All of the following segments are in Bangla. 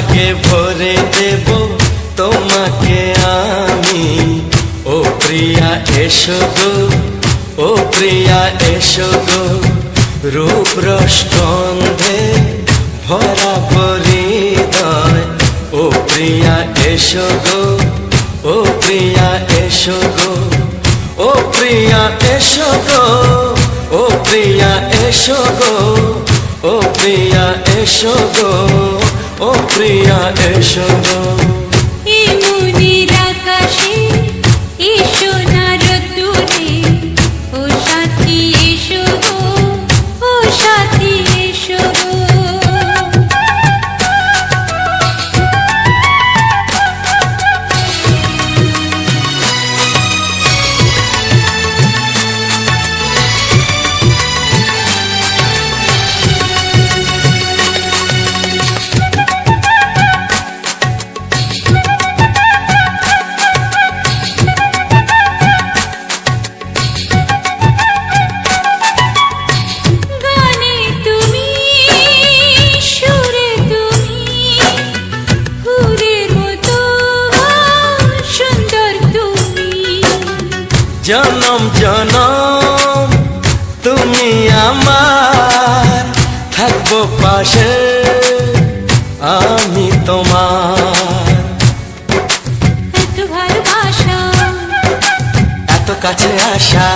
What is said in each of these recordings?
সোহাগে ভরে দেব তোমাকে আমি। ও প্রিয়া এসো গো, ও প্রিয়া এসো গো, রূপ রস গন্ধে ভরা হৃদয়। ও প্রিয়া এসো গো, ও প্রিয়া এসো গো, ও প্রিয়া এসো গো, ও প্রিয়া এসো গো, ও প্রিয়া এসো গো, ও প্রিয়া এসো গো। এই মনের আকাশে এসো না রোদ্দুরে, ও সাথী এসো গো, ও সাথী এসো গো। জনম জনম তুমি আমার, থাকবো পাশে আমি তোমার। এত ভালোবাসা, এত কাছে আসা,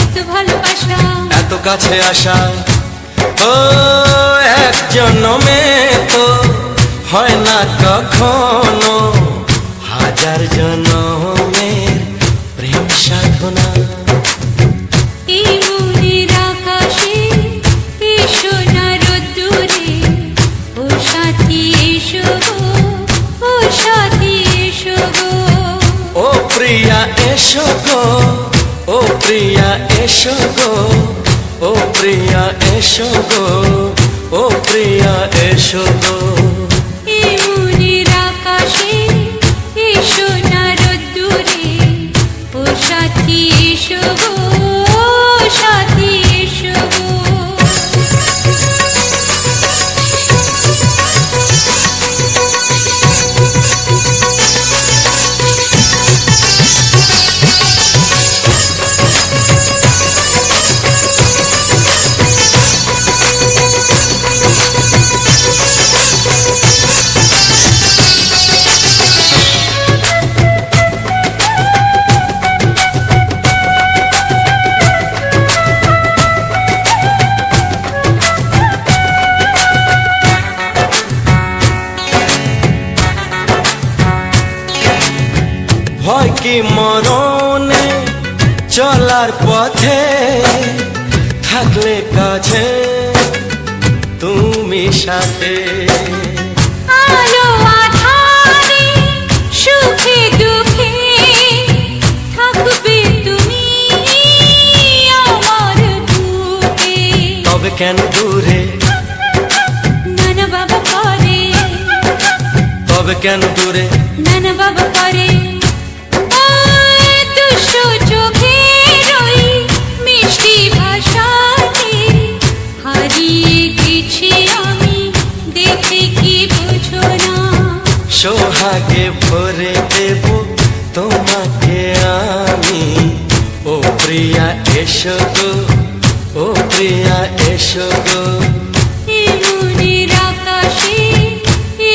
এত ভালোবাসা, এত কাছে আসা, ও এক জন্মে তো হয় না কখনো, হাজার জন্মের প্রেম সাধনা। এই মনের আকাশে এসো না রোদ্দুরে, ও সাথী এসো গো, ও সাথী এসো গো। ও প্রিয়া এসো গো, ও প্রিয়া এসো গো, ও প্রিয়া এসো গো, ও প্রিয়া এসো গো। এই মনের আকাশে এসো না রোদ্দুরে, ও সাথী এসো গো, ও সাথী এসো গো। ভয় কি মরণে চলার পথে, থাকলে কাছে তুমি সাথে। আলো আঁধারে সুখে দুঃখে থাকবে তুমি আমার বুকে। তবে কেন দূরে, নানা বাবা করে, তবে কেন দূরে, নানা বাবা করে। দুশো চোখের ওই মিষ্টি ভাষাতে হারিয়ে গেছি আমি, দেখে কি বুঝো না। সোহাগে ভরে দেব তোমাকে আমি। ও প্রিয়া এসো গো, ও প্রিয়া এসো গো। এই মনের আকাশে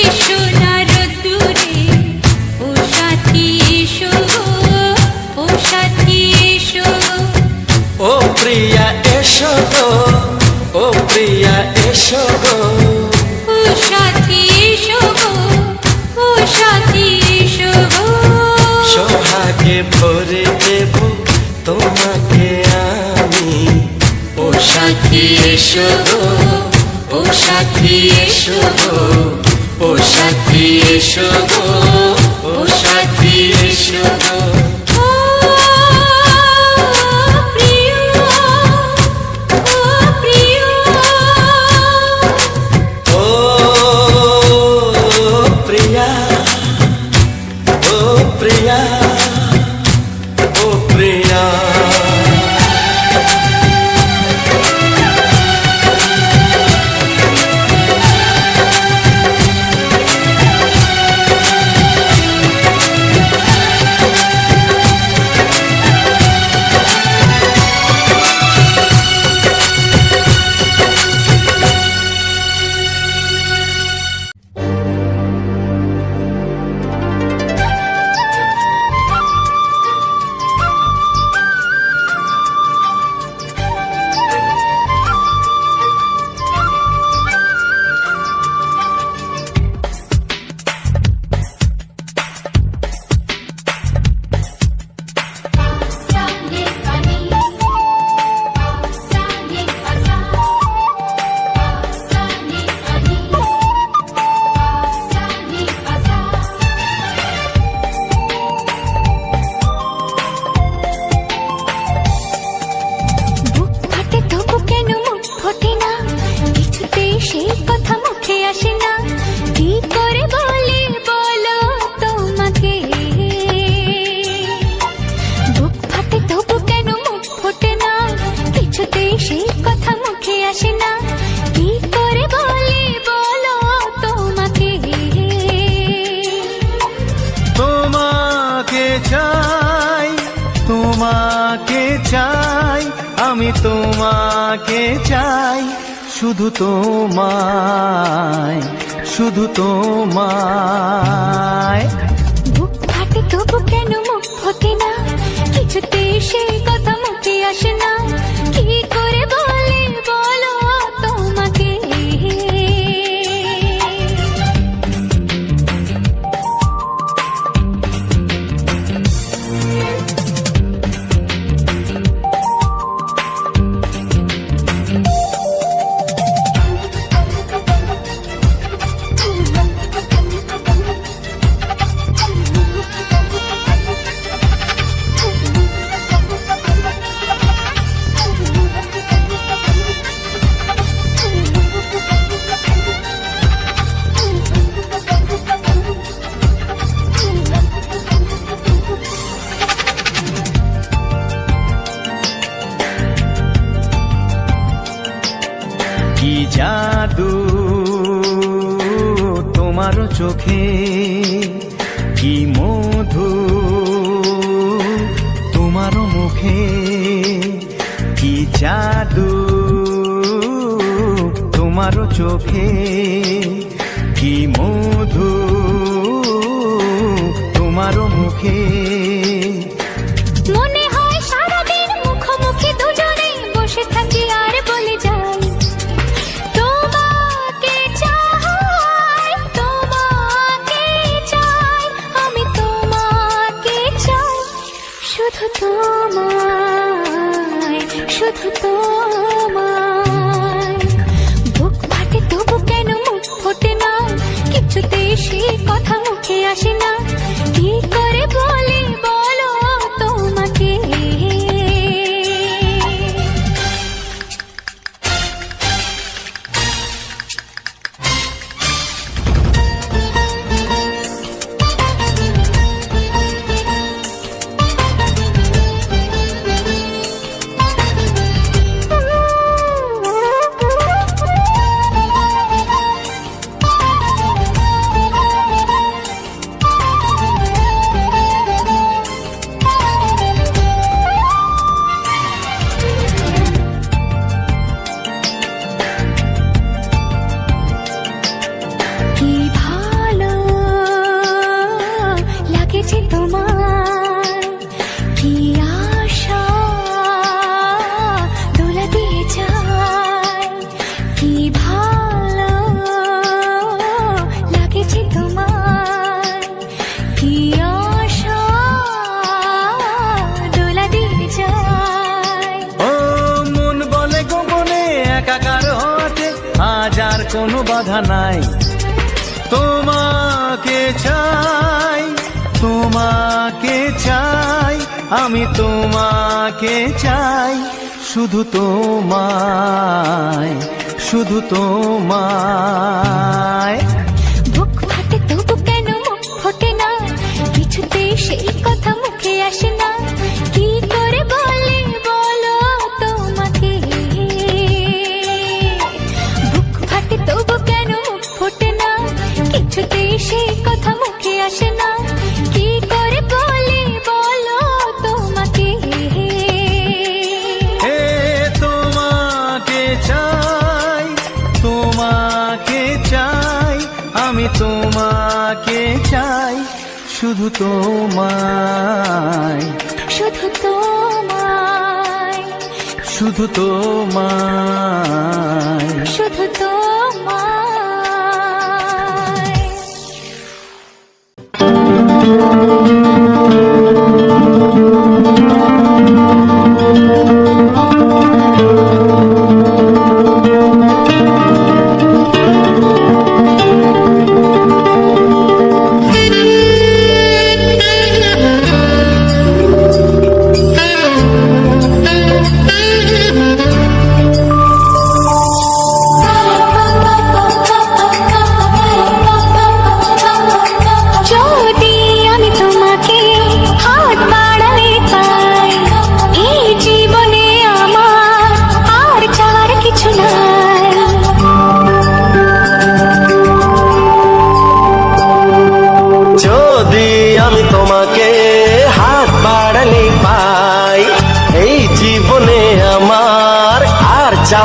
এসো না রোদ্দুরে, ও সাথী এসো গো, ও সাথী এসো গো। ও প্রিয়া এসো গো, ও প্রিয়া এসো গো, ও সাথী এসো গো, ও সাথী এসো গো। সোহাগে ভরে দেব তোমাকে আমি। ও সাথী এসো গো, ও সাথী এসো গো, ও সাথী এসো গো, ও সাথী এসো গো। ও প্রিয়, ও প্রিয়, ও প্রিয়া, ও প্রিয়া, ও প্রিয়া। আসে না, কি করে বলি বলো তোমাকে। তোমাকে চাই, তোমাকে চাই, আমি তোমাকে চাই, শুধু তোমায়, শুধু তোমায়। বুক ফাটে তবু কেন মুখ ফোটে না, কিছুতে সেই কথা মুখে আসে না, কি করে বলি বলো তোমাকে। কি জাদু তোমার চোখে, কি মধু তোমার মুখে, কি জাদু তোমার চোখে, কি মধু তোমার মুখে। মনে হয় সারাদিন মুখোমুখি দুজনে বসে থাকি আর বলে যাই, তোমাকে চাই, তোমাকে চাই, আমি তোমাকে চাই, শুধু তোমায়, শুধু তোমায়। বুক ফাটে তবু কেন মুখ ফোটে না, কিছুতে সেই কথা মুখে আসে না, কি করে বলি বলো তোমাকে। কি ভালো লাগেছে তোমার, কি আশা দোলা দিয়ে যায়, কি ভালো লাগেছে তোমার, কি আশা দোলা দিয়ে যায়। ও মন বলে গোপনে একাকার হতে আজ আর কোনো বাধা নাই, তোমাকে চাই, তোমাকে চাই, আমি তোমাকে চাই, শুধু তোমায়, শুধু তোমায়। বুক ফাটে তবু কেন মুখ ফোটে না, কিছুতে সেই কথা মুখে আসে না, কি করে বলি বলো তোমাকে। বুক ফাটে তবু কেন মুখ ফোটে না, কিছুতে সেই কথা মুখে আসে না, কি করে বলি বলো তোমাকে। হে তোমাকে চাই, তোমাকে চাই, আমি তোমাকে চাই, শুধু তোমায়, শুধু তোমায়, শুধু তোমায়। শুধু তোমায়।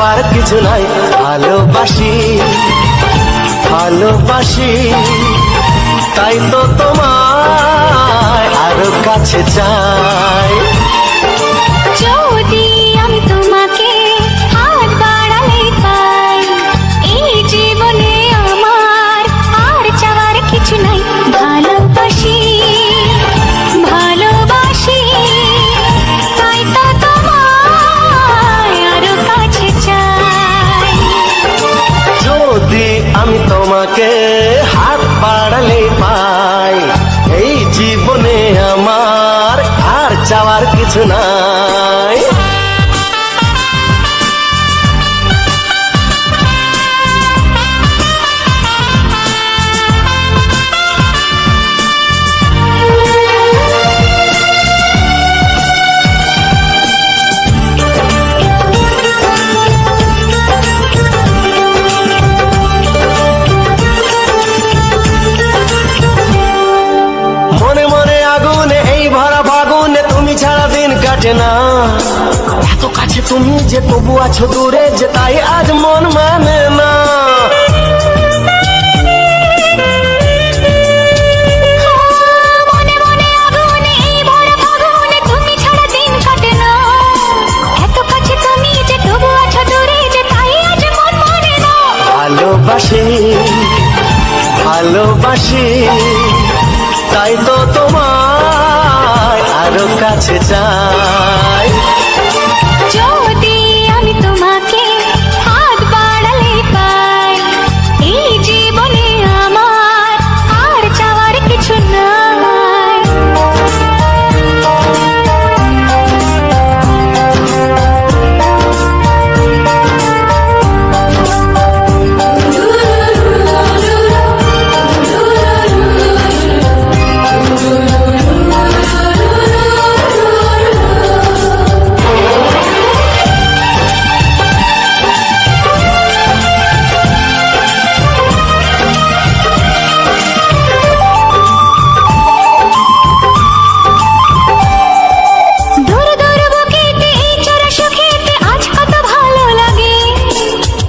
চাওয়ার কিছু নাই। ভালোবাসি ভালোবাসি তাই তো তোমায় আরো কাছে চাই। যদি আমি তোমাকে হাত বাড়ালে পাই, এই জীবনে আমার আর চাওয়ার কিছু নাই। ভালোবাসি ভালোবাসি তাই তো তোমায় আরো কাছে চাই। যদি আমি তোমাকে হাত বাড়ালে পাই, এই জীবনে আমার আর চাওয়ার কিছু নাই। মনে মনে আগুনে এই ভরা ফাগুনে তুমি ছাড়া দিন কাটে না। এত কাছে তুমি যে তবু আছো দূরে, যে তাই আজ মন মানে না। মনে মনে আগুনে এই ভরা ফাগুনে তুমি ছাড়া দিন কাটে না। এত কাছে তুমি যে তবু আছো দূরে, যে তাই আজ মন মানে না। ভালোবাসি ভালোবাসি তাই তো তোমায় আরো কাছে চাই। যদি আমি তোমাকে হাত বাড়ালে পাই, এই জীবনে আমার আর চাওয়ার কিছু নাই। দূর দূর বুকেতে এই চোরা সুখেতে আজ কত ভালো লাগে।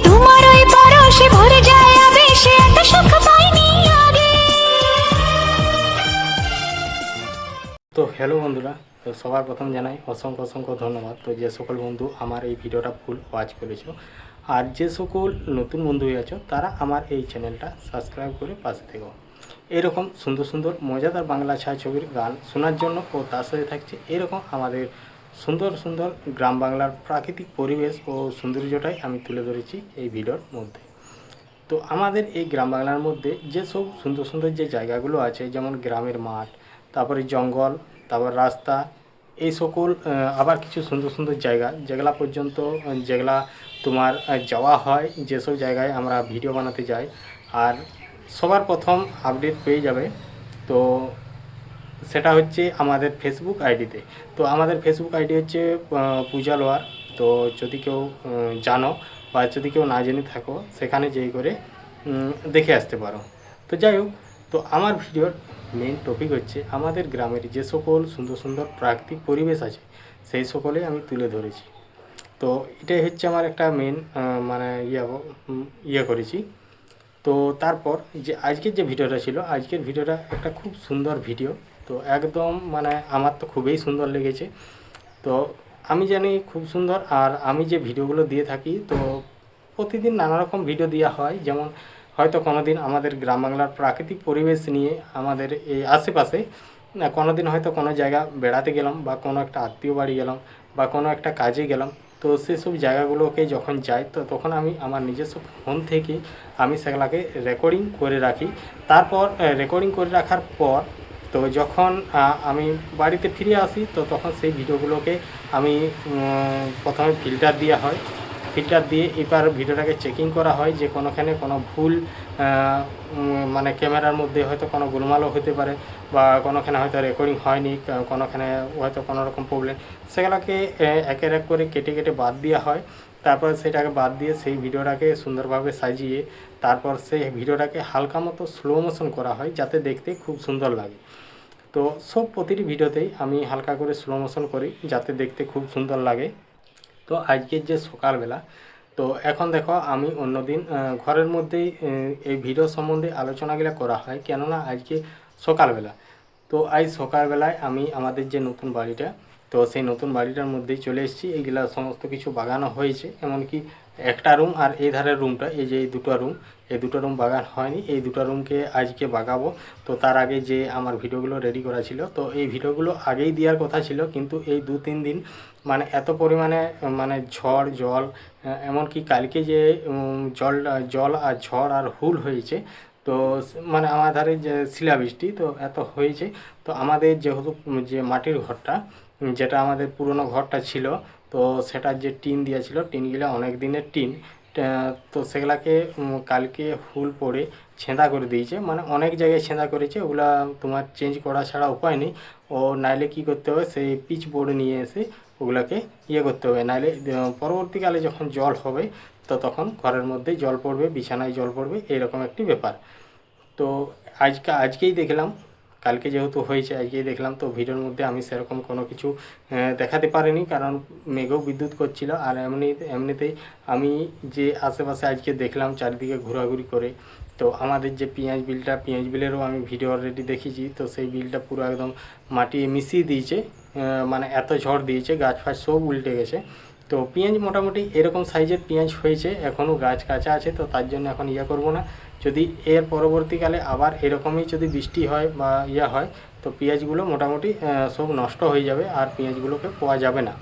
তোমার ওই পরশে ভরে যায় আবেশে, এত সুখ পাইনি আগে। তো হ্যালো বন্ধুরা, তো সবার প্রথম জানাই অসংখ্য অসংখ্য ধন্যবাদ। তো যে সকল বন্ধু আমার এই ভিডিওটা ফুল ওয়াচ করেছো, আর যে সকল নতুন বন্ধু হয়ে আছো তারা আমার এই চ্যানেলটা সাবস্ক্রাইব করে পাশে থেকো। এরকম সুন্দর সুন্দর মজাদার বাংলা ছায়াছবির গান শোনার জন্য, ও তার সাথে থাকছে এরকম আমাদের সুন্দর সুন্দর গ্রাম বাংলার প্রাকৃতিক পরিবেশ ও সৌন্দর্যটাই আমি তুলে ধরেছি এই ভিডিওর মধ্যে। তো আমাদের এই গ্রাম বাংলার মধ্যে যেসব সুন্দর সুন্দর যে জায়গাগুলো আছে, যেমন গ্রামের মাঠ, তারপরে জঙ্গল, তারপর রাস্তা, এই সকল আবার কিছু সুন্দর সুন্দর জায়গা যেগুলা পর্যন্ত যেগুলা তোমার যাওয়া হয়, যেসব জায়গায় আমরা ভিডিও বানাতে যাই, আর সবার প্রথম আপডেট পেয়ে যাবে। তো সেটা হচ্ছে আমাদের ফেসবুক আইডিতে। তো আমাদের ফেসবুক আইডি হচ্ছে পূজা লোয়ার। তো যদি কেউ জানো বা যদি কেউ না জেনে থাকো, সেখানে যেই করে দেখে আসতে পারো। তো যাই হোক, তো আমার ভিডিওর মেন টপিক হচ্ছে আমাদের গ্রামের যে সকল সুন্দর সুন্দর প্রাকৃতিক পরিবেশ আছে, সেই সকলে আমি তুলে ধরেছি। তো এটাই হচ্ছে আমার একটা মেন মানে ইয়ে করেছি। তো তারপর যে আজকের যে ভিডিওটা ছিল, আজকের ভিডিওটা একটা খুব সুন্দর ভিডিও। তো একদম মানে আমার তো খুবই সুন্দর লেগেছে। তো আমি জানি খুব সুন্দর, আর আমি যে ভিডিওগুলো দিয়ে থাকি, তো প্রতিদিন নানা রকম ভিডিও দেওয়া হয়। যেমন হয়তো কোনো দিন আমাদের গ্রাম বাংলার প্রাকৃতিক পরিবেশ নিয়ে আমাদের এই আশেপাশে, কোনো দিন হয়তো কোনো জায়গা বেড়াতে গেলাম, বা কোনো একটা আত্মীয় বাড়ি গেলাম, বা কোনো একটা কাজে গেলাম। তো সেসব জায়গাগুলোকে যখন যাই, তো তখন আমি আমার নিজস্ব ফোন থেকে আমি সেগুলোকে রেকর্ডিং করে রাখি। তারপর রেকর্ডিং করে রাখার পর তো যখন আমি বাড়িতে ফিরে আসি, তো তখন সেই ভিডিওগুলোকে আমি প্রথমে ফিল্টার দেওয়া হয়। ফিল্টার দিয়ে এবার ভিডিওটাকে চেকিং করা হয় যে কোনোখানে কোনো ভুল মানে ক্যামেরার মধ্যে হয়তো কোনো গোলমালও হতে পারে, বা কোনোখানে হয়তো রেকর্ডিং হয়নি, কোনোখানে হয়তো কোনো রকম প্রবলেম, সেগুলোকে একের এক করে কেটে কেটে বাদ দেওয়া হয়। তারপর সেটাকে বাদ দিয়ে সেই ভিডিওটাকে সুন্দরভাবে সাজিয়ে তারপর সেই ভিডিওটাকে হালকা মতো স্লো মোশন করা হয়, যাতে দেখতে খুব সুন্দর লাগে। তো সব প্রতিটি ভিডিওতেই আমি হালকা করে স্লো মোশন করি, যাতে দেখতে খুব সুন্দর লাগে। তো আজকের যে সকালবেলা তো এখন দেখো আমি অন্যদিন ঘরের মধ্যেই এই ভিডিও সম্বন্ধে আলোচনাগুলো করা হয়, কেননা আজকে সকালবেলা, তো আজ সকালবেলায় আমি আমাদের যে নতুন বাড়িটা, তো সেই নতুন বাড়িটার মধ্যেই চলে এসেছি। এইগুলা সমস্ত কিছু বাগানো হয়েছে, এমনকি একটা রুম আর এই ধারের রুমটা, এই যে এই দুটো রুম বাগান হয়নি, এই দুটো রুমকে আজকে বাগাবো। তো তার আগে যে আমার ভিডিওগুলো রেডি করা ছিল, তো এই ভিডিওগুলো আগেই দেওয়ার কথা ছিল, কিন্তু এই 2-3 দিন মানে এত পরিমাণে মানে ঝড় জল, এমনকি কালকে যে জল আর ঝড় আর হুল হয়েছে, তো মানে আমার ধারে যে শিলাবৃষ্টি তো এত হয়েছে। তো আমাদের যেহেতু যে মাটির ঘরটা, যেটা আমাদের পুরনো ঘরটা ছিল, তো সেটার যে টিন দেওয়া ছিল, টিনগুলো অনেক দিনের টিন, তো সেগুলাকে কালকে হুল পড়ে ছেঁদা করে দিয়েছে, মানে অনেক জায়গায় ছেঁদা করেছে। ওগুলা তোমার চেঞ্জ করা ছাড়া উপায় নেই। ও নাইলে কি করতে হবে, সেই পিচ বোর্ড নিয়ে এসে ওগুলাকে করতে হবে, নাইলে পরবর্তীকালে যখন জল হবে তো তখন ঘরের মধ্যে জল পড়বে, বিছানায় জল পড়বে, এরকম একটি ব্যাপার। তো আজকেই দেখলাম, কালকে যেহেতু হয়েছে আজকেই দেখলাম। তো ভিডিওর মধ্যে আমি সেরকম কোনো কিছু দেখাতে পারিনি, কারণ মেঘও বিদ্যুৎ করছিল। আর এমনিতেই আমি যে আশেপাশে আজকে দেখলাম চারিদিকে ঘোরাঘুরি করে, তো আমাদের যে পেঁয়াজ বিলেরও আমি ভিডিও অলরেডি দেখেছি। তো সেই বিলটা পুরো একদম মাটি মিশিয়ে দিয়েছে, মানে এত ঝড় দিয়েছে, গাছ ফাছ সব উল্টে গেছে। তো পেঁয়াজ মোটামুটি এরকম সাইজের পেঁয়াজ হয়েছে, এখনও গাছ কাঁচা আছে, তো তার জন্য এখন করব না। যদি এর পরবর্তীকালে আবার এরকমই যদি বৃষ্টি হয় বা হয়, তো পেঁয়াজগুলো মোটামুটি সব নষ্ট হয়ে যাবে, আর পেঁয়াজগুলোকে পাওয়া যাবে না।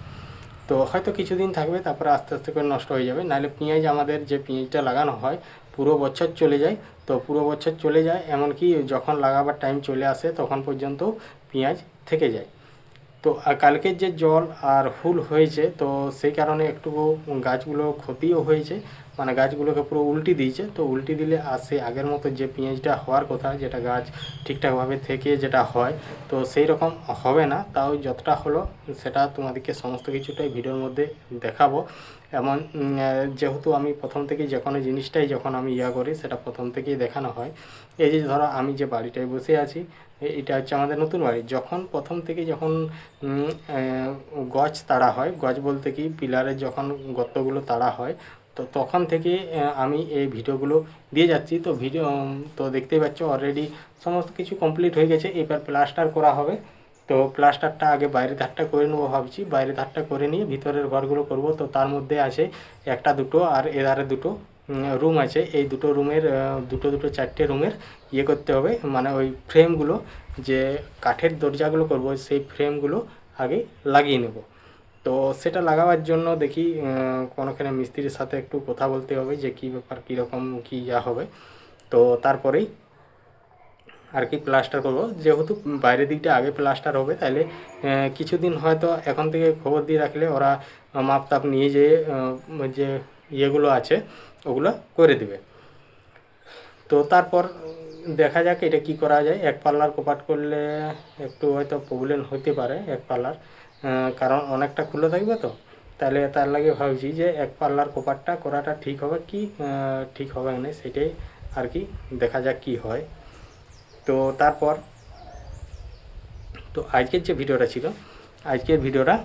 তো হয়তো কিছুদিন থাকবে, তারপরে আস্তে আস্তে করে নষ্ট হয়ে যাবে। নাহলে পেঁয়াজ, আমাদের যে পেঁয়াজটা লাগানো হয় পুরো বছর চলে যায়। তো পুরো বছর চলে যায়, এমনকি যখন লাগাবার টাইম চলে আসে তখন পর্যন্ত পেঁয়াজ থেকে যায়। তো কালকের যে জল আর হুল হয়েছে, তো সেই কারণে একটু গাছগুলো ক্ষতিও হয়েছে, মানে গাছগুলোকে পুরো উল্টি দিয়েছে। তো উল্টি দিলে আর সেই আগের মতো যে পেঁয়াজটা হওয়ার কথা, যেটা গাছ ঠিকঠাকভাবে থেকে যেটা হয়, তো সেই রকম হবে না। তাও যতটা হলো সেটা তোমাদেরকে সমস্ত কিছুটাই ভিডিওর মধ্যে দেখাবো। এমন যেহেতু আমি প্রথম থেকেই যে কোনো জিনিসটাই যখন আমি করি, সেটা প্রথম থেকেই দেখানো হয়। এই যে ধরো আমি যে বাড়িটায় বসে আছি, এটা হচ্ছে আমাদের নতুন বাড়ি। যখন প্রথম থেকে যখন গজ তাড়া হয়, গজ বলতে কি পিলারের যখন গর্তগুলো তাড়া হয়, তো তখন থেকে আমি এই ভিডিওগুলো দিয়ে যাচ্ছি। তো তো দেখতেই পাচ্ছ অলরেডি সমস্ত কিছু কমপ্লিট হয়ে গেছে। এবার প্লাস্টার করা হবে। তো প্লাস্টারটা আগে বাইরের ধারটা করে নেবো ভাবছি, বাইরের ধারটা করে নিয়ে ভিতরের ঘরগুলো করব। তো তার মধ্যে আছে একটা দুটো আর এধারে দুটো রুম আছে। এই দুটো রুমের দুটো 4টে রুমের করতে হবে, মানে ওই ফ্রেমগুলো, যে কাঠের দরজাগুলো করব, সেই ফ্রেমগুলো আগে লাগিয়ে নেব। তো সেটা লাগাবার জন্য দেখি কোনোখানে মিস্ত্রির সাথে একটু কথা বলতে হবে, যে কী ব্যাপার, কীরকম কী হবে। তো তারপরেই আর কি প্লাস্টার করব। যেহেতু বাইরের দিকটা আগে প্লাস্টার হবে, তাহলে কিছুদিন হয়তো এখন থেকে খবর দিয়ে রাখলে ওরা মাপ তাপ নিয়ে যেয়ে যে ইয়েগুলো আছে ওগুলো করে দেবে। তো তারপর দেখা যাক এটা কি করা যায়। এক পাল্লার কপাট করলে একটু হয়তো প্রবলেম হতে পারে, এক পাল্লার, কারণ অনেকটা খুলে থাকবে। তো তাহলে তার লাগে ভাবছি যে এক পাল্লার কপাটটা করাটা ঠিক হবে কি ঠিক হবে না, সেটাই আর কি দেখা যাক কি হয়। তো তারপর তো আজকের যে ভিডিওটা ছিল, আজকের ভিডিওটা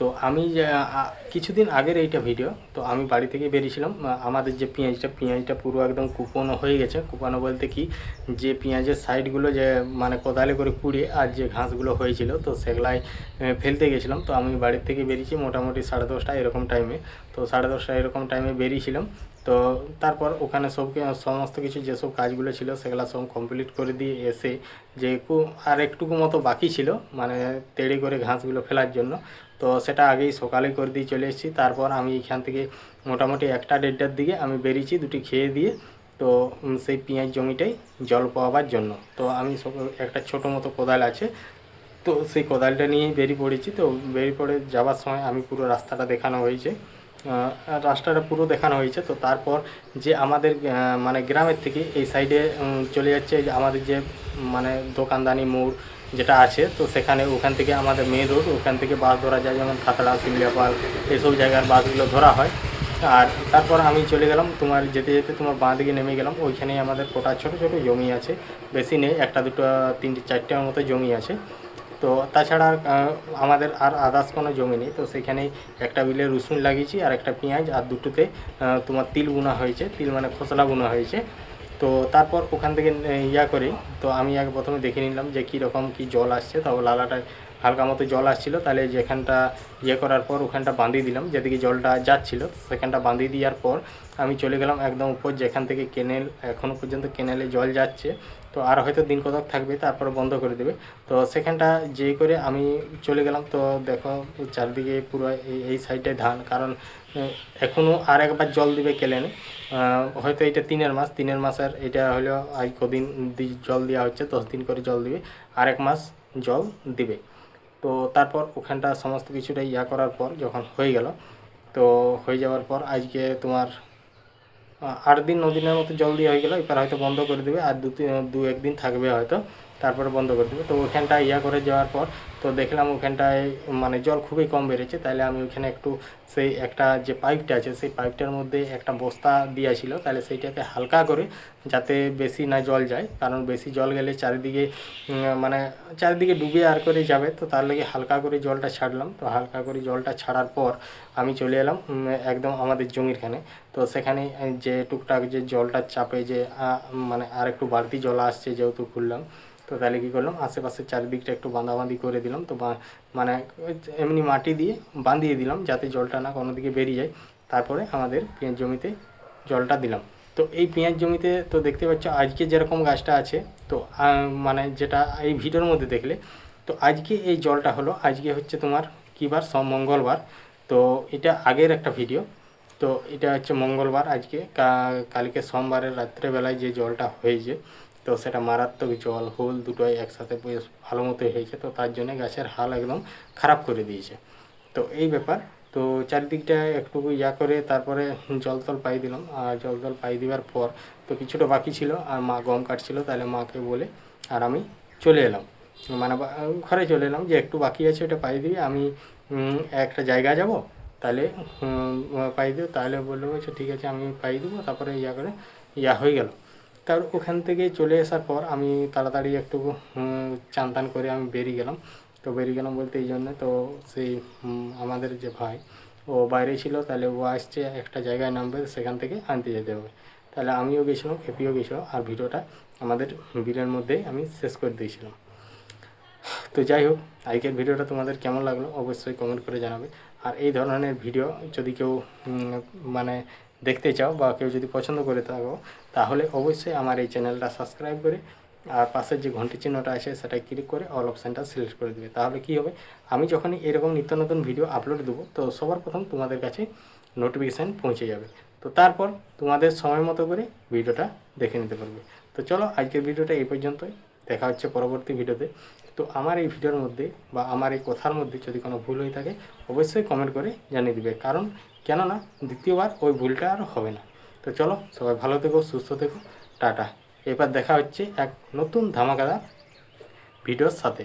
তো আমি কিছুদিন আগের এইটা ভিডিও। তো আমি বাড়ি থেকে বেরিয়েছিলাম, আমাদের যে পেঁয়াজটা পুরো একদম কুপনো হয়ে গেছে। কুপানো বলতে কি, যে পেঁয়াজের সাইডগুলো যে মানে কোদালে করে কুড়িয়ে আর যে ঘাসগুলো হয়েছিল, তো সেগুলাই ফেলতে গেছিলাম। তো আমি বাড়ির থেকে বেরিয়েছি মোটামুটি 10:30 এরকম টাইমে। তো 10:30 এরকম টাইমে বেরিয়েছিলাম। তো তারপর ওখানে সমস্ত কিছু যেসব কাজগুলো ছিল সেগুলো সব কমপ্লিট করে দিয়ে এসে, যে আর একটুকু মতো বাকি ছিল, মানে তেড়ে করে ঘাসগুলো ফেলার জন্য, তো সেটা আগেই সকালে করে দিয়ে চলে এসেছি। তারপর আমি এখান থেকে মোটামুটি 1টা-1:30টার দিকে আমি বেরিয়েছি, দুটি খেয়ে দিয়ে। তো সেই পেঁয়াজ জমিটাই জল পাওয়াবার জন্য। তো আমি একটা ছোটো মতো কোদাল আছে, তো সেই কোদালটা নিয়েই বেরিয়ে পড়েছি। তো বেরিয়ে পড়ে যাওয়ার সময় আমি পুরো রাস্তাটা দেখানো হয়েছে, তো তারপর যে আমাদের মানে গ্রামের থেকে এই সাইডে চলে যাচ্ছে, যে আমাদের যে মানে দোকানদানি মোড় যেটা আছে, তো সেখানে ওখান থেকে আমাদের মেন রোড, ওখান থেকে বাস ধরা যায়, যেমন খাতড়া, শিমলিয়াপাল, এইসব জায়গার বাসগুলো ধরা হয়। আর তারপর আমি চলে গেলাম, তোমার যেতে যেতে তোমার বাঁ দিকে নেমে গেলাম। ওইখানেই আমাদের কোটা ছোটো ছোটো জমি আছে, বেশি নেই, 1, 2, 3, 4টার মতো জমি আছে। তো তাছাড়া আমাদের আর আদার্স কোনো জমি নেই, তো সেখানে একটা বিলে রসুন লাগিয়েছি আর একটা পেঁয়াজ, আর দুটোতে তোমার তিল বোনা হয়েছে, তিল মানে খোসলা বোনা হয়েছে। তো তারপর ওখান থেকে ইয়া করে, তো আমি আগে প্রথমে দেখে নিলাম যে কীরকম কী জল আসছে। তো লালাটায় হালকা মতো জল আসছিলো, তাহলে যেখানটা ইয়ে করার পর ওখানটা বাঁধিয়ে দিলাম, যেদিকে জলটা যাচ্ছিলো সেখানটা বাঁধিয়ে দেওয়ার পর আমি চলে গেলাম একদম উপর, যেখান থেকে কেনেল এখনও পর্যন্ত কেনেলে জল যাচ্ছে। তো আর হয়তো দিন কতক থাকবে, তারপরে বন্ধ করে দেবে। তো সেখানটা যে করে আমি চলে গেলাম। তো দেখো চারদিকে পুরো এই সাইডে ধান, কারণ এখনও আর একবার জল দিবে কেনেলে। হয়তো এটা 3 মাসের, এটা হলো আজ কদিন জল দেওয়া হচ্ছে, 10 দিন করে জল দিবে, আর 1 মাস জল দিবে। তো তারপর ওখানটা সমস্ত কিছুটা ইয়া করার পর যখন হয়ে গেল, তো হয়ে যাওয়ার পর আজকে তোমার 8 দিন 9 দিনের মতো জল দিয়ে হয়ে গেল। এবার হয়তো বন্ধ করে দেবে, আর 2-1 দিন থাকবে হয়তো, তারপরে বন্ধ করে দেবে। তো ওখানটা ইয়া করে যাওয়ার পর তো দেখলাম ওখানটায় মানে জল খুবই কম বেড়েছে, তাহলে আমি ওখানে একটু সেই একটা যে পাইপটা আছে সেই পাইপটার মধ্যে একটা বস্তা দিয়েছিল, তাহলে সেইটাকে হালকা করে, যাতে বেশি না জল যায়, কারণ বেশি জল গেলে চারিদিকে মানে চারিদিকে ডুবে আর করে যাবে। তো তার লাগে হালকা করে জলটা ছাড়লাম। তো হালকা করে জলটা ছাড়ার পর আমি চলে এলাম একদম আমাদের জমিরখানে। তো সেখানে যে টুকটাক যে জলটা চাপে, যে মানে আর একটু বাড়তি জল আসছে যেহেতু খুললাম, তো তাহলে কী করলাম, আশেপাশের চারিদিকটা একটু বাঁধাবাঁধি করে দিলাম। তো মানে এমনি মাটি দিয়ে বাঁধিয়ে দিলাম, যাতে জলটা না কোনো দিকে বেরিয়ে যায়। তারপরে আমাদের পেঁয়াজ জমিতে জলটা দিলাম। তো এই পেঁয়াজ জমিতে তো দেখতে পাচ্ছ আজকে যেরকম গাছটা আছে, তো মানে যেটা এই ভিডিওর মধ্যে দেখলে, তো আজকে এই জলটা হলো, আজকে হচ্ছে তোমার কী বার, মঙ্গলবার। তো এটা আগের একটা ভিডিও। তো এটা হচ্ছে মঙ্গলবার, আজকে কালকে সোমবারের রাত্রেবেলায় যে জলটা হয়েছে, তো সেটা মারাত্মক জল, হুল দুটোই একসাথে বেশ ভালো মতোই হয়েছে। তো তার জন্য গাছের হাল একদম খারাপ করে দিয়েছে। তো এই ব্যাপার। তো চারিদিকটা একটু ইয়া করে তারপরে জল পাই দিলাম। আর জল পাই দেওয়ার পর তো কিছুটা বাকি ছিল, আর মা গম কাটছিল, তাহলে মাকে বলে আর আমি চলে এলাম, মানে ঘরে চলে এলাম, যে একটু বাকি আছে ওটা পাই দিবি, আমি একটা জায়গা যাব, তাহলে পাই দেবো। তাহলে বললো আচ্ছা ঠিক আছে আমি পাই দেবো। তারপরে ইয়া করে ইয়া হয়ে গেল। তার ওখান থেকে চলে আসার পর আমি তাড়াতাড়ি একটু চান টান করে আমি বেরিয়ে গেলাম। তো বেরিয়ে গেলাম বলতে এই জন্য, তো সেই আমাদের যে ভাই ও বাইরে ছিল, তাহলে ও আসছে একটা জায়গায় নামবে, সেখান থেকে আনতে যেতে হবে। তাহলে আমিও গেছিলাম, খেপিও গেছিলো, আর ভিডিওটা আমাদের বিলের মধ্যেই আমি শেষ করে দিয়েছিলাম। তো যাই হোক, আজকের ভিডিওটা তোমাদের কেমন লাগলো অবশ্যই কমেন্ট করে জানাবে। আর এই ধরনের ভিডিও যদি কেউ মানে দেখতে চাও, বা কেউ যদি পছন্দ করে থাকো, তাহলে অবশ্যই আমার এই চ্যানেলটা সাবস্ক্রাইব করে আর পাশের যে ঘন্টি চিহ্নটা আছে সেটা ক্লিক করে অল অপশানটা সিলেক্ট করে দেবে। তাহলে কী হবে, আমি যখনই এরকম নিত্য নতুন ভিডিও আপলোড দেবো, তো সবার প্রথম তোমাদের কাছে নোটিফিকেশান পৌঁছে যাবে। তো তারপর তোমাদের সময় মতো করে ভিডিওটা দেখে নিতে পারবে। তো চলো, আজকের ভিডিওটা এই পর্যন্তই, দেখা হচ্ছে পরবর্তী ভিডিওতে। তো আমার এই ভিডিওর মধ্যে বা আমার এই কথার মধ্যে যদি কোনো ভুল হয়ে থাকে, অবশ্যই কমেন্ট করে জানিয়ে দিবে, কারণ কেননা দ্বিতীয়বার ওই ভুলটা আর হবে না। তো চলো, সবাই ভালো থেকো, সুস্থ থেকো, টাটা। এবার দেখা হচ্ছে এক নতুন ধামাকাদার ভিডিওর সাথে।